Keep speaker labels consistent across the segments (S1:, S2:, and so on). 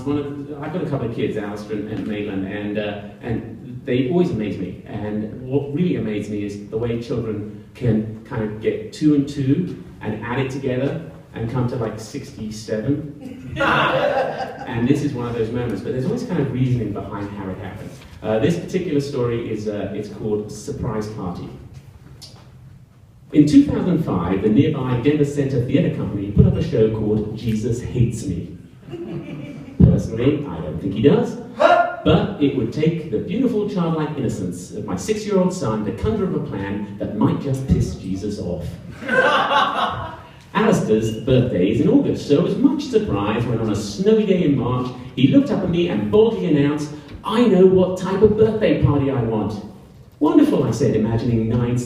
S1: once, I've got a couple of kids, Alistair and Maitland, and they always amaze me. And what really amazes me is the way children can kind of get 2 and 2 and add it together and come to like 67. And this is one of those moments, but there's always kind of reasoning behind how it happens. This particular story is it's called Surprise Party. In 2005, the nearby Denver Center Theater Company put up a show called Jesus Hates Me. Personally, I don't think he does, but it would take the beautiful childlike innocence of my 6-year-old son to conjure up a plan that might just piss Jesus off. Alistair's birthday is in August, so I was much surprised when on a snowy day in March, he looked up at me and boldly announced, "I know what type of birthday party I want." "Wonderful," I said, imagining 9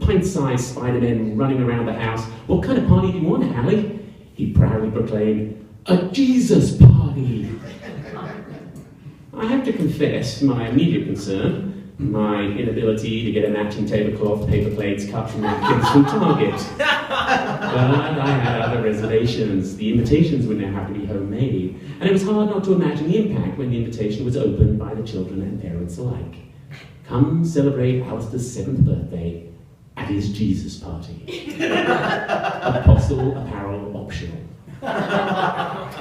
S1: pint-sized Spider-Men running around the house. "What kind of party do you want, Allie?" He proudly proclaimed, "A Jesus party." I have to confess my immediate concern, my inability to get a matching tablecloth, paper plates, cups and napkins from Target. But I had other reservations. The invitations would now have to be homemade, and it was hard not to imagine the impact when the invitation was opened by the children and parents alike. Come celebrate Alistair's 7th birthday at his Jesus party. Apostle apparel optional.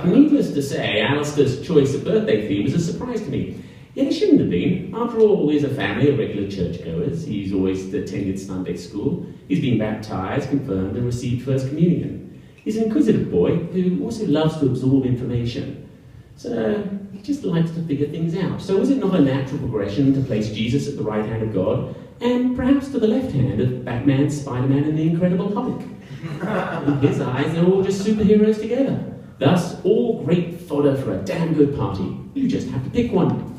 S1: Needless to say, Alistair's choice of birthday theme was a surprise to me. Yet it shouldn't have been. After all, we're a family of regular churchgoers. He's always attended Sunday school. He's been baptized, confirmed, and received First Communion. He's an inquisitive boy who also loves to absorb information. So he just likes to figure things out. So was it not a natural progression to place Jesus at the right hand of God, and perhaps to the left hand of Batman, Spider-Man, and the Incredible Hulk? In his eyes, they're all just superheroes together. Thus, all great fodder for a damn good party. You just have to pick one.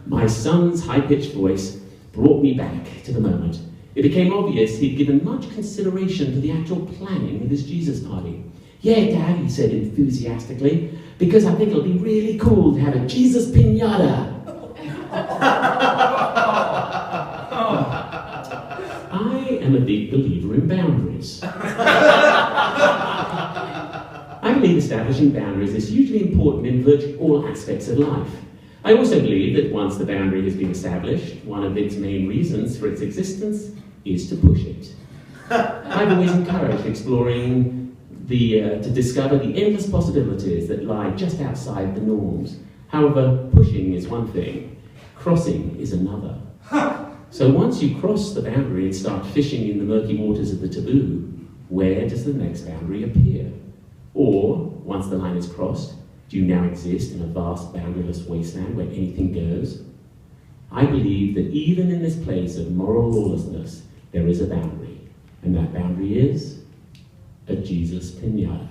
S1: My son's high-pitched voice brought me back to the moment. It became obvious he'd given much consideration to the actual planning of his Jesus party. "Yeah, Dad," he said enthusiastically, "because I think it'll be really cool to have a Jesus piñata." I am a big believer in boundaries. I believe establishing boundaries is hugely important in virtually all aspects of life. I also believe that once the boundary has been established, one of its main reasons for its existence is to push it. I've always encouraged exploring to discover the endless possibilities that lie just outside the norms. However, pushing is one thing, crossing is another. So once you cross the boundary and start fishing in the murky waters of the taboo, where does the next boundary appear? Or, once the line is crossed, do you now exist in a vast boundaryless wasteland where anything goes? I believe that even in this place of moral lawlessness, there is a boundary, and that boundary is a Jesus piñata.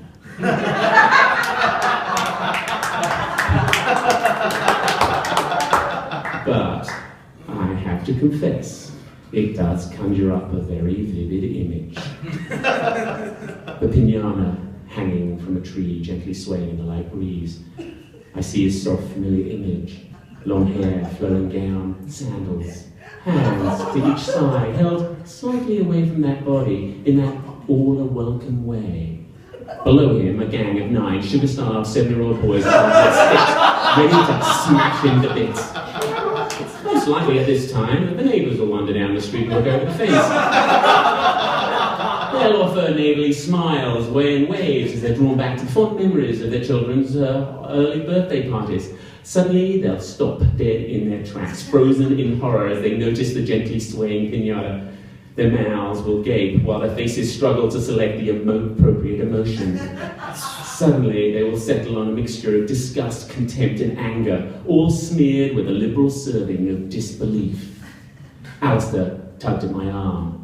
S1: But I have to confess, it does conjure up a very vivid image. The piñata hanging from a tree, gently swaying in the light breeze. I see a soft, familiar image. Long hair, flowing gown, sandals, hands to each side, held slightly away from that body in that all-a-welcome way. Below him, a gang of 9 sugar-starved 7-year-old boys ready to smash him to bits. It's most likely at this time that the neighbours will wander down the street and look over the fence. They'll offer neighbourly smiles, and waves as they're drawn back to fond memories of their children's early birthday parties. Suddenly, they'll stop dead in their tracks, frozen in horror as they notice the gently swaying piñata. Their mouths will gape while their faces struggle to select the appropriate emotion. Suddenly, they will settle on a mixture of disgust, contempt, and anger, all smeared with a liberal serving of disbelief. Alistair tugged at my arm.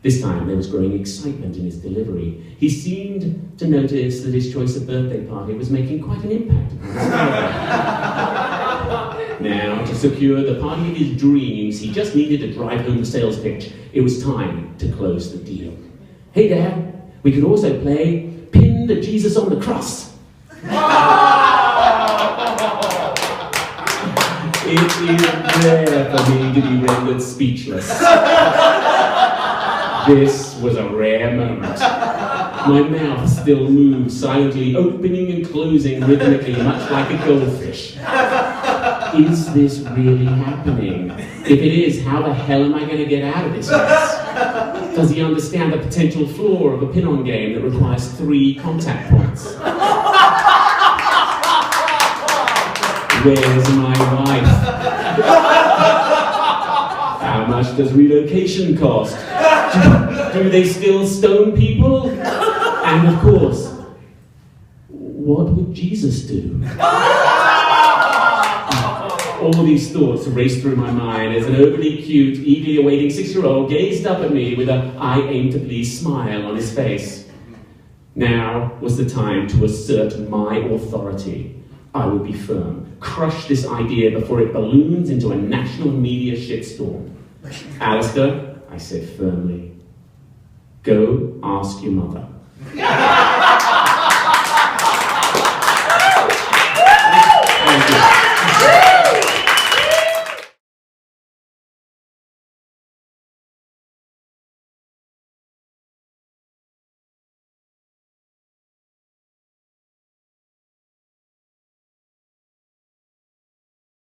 S1: This time there was growing excitement in his delivery. He seemed to notice that his choice of birthday party was making quite an impact upon his father. Now, to secure the party of his dreams, he just needed to drive home the sales pitch. It was time to close the deal. "Hey, Dad, we could also play Pin the Jesus on the Cross." It is rare for me to be rendered speechless. This was a rare moment. My mouth still moves, silently opening and closing rhythmically, much like a goldfish. Is this really happening? If it is, how the hell am I going to get out of this mess? Does he understand the potential flaw of a pin-on game that requires 3 contact points? Where's my wife? How much does relocation cost? Do they still stone people? And of course, what would Jesus do? All these thoughts raced through my mind as an overly cute, eagerly awaiting 6-year-old gazed up at me with a "I aim to please" smile on his face. Now was the time to assert my authority. I would be firm, crush this idea before it balloons into a national media shitstorm. Alistair, I said firmly, go ask your mother.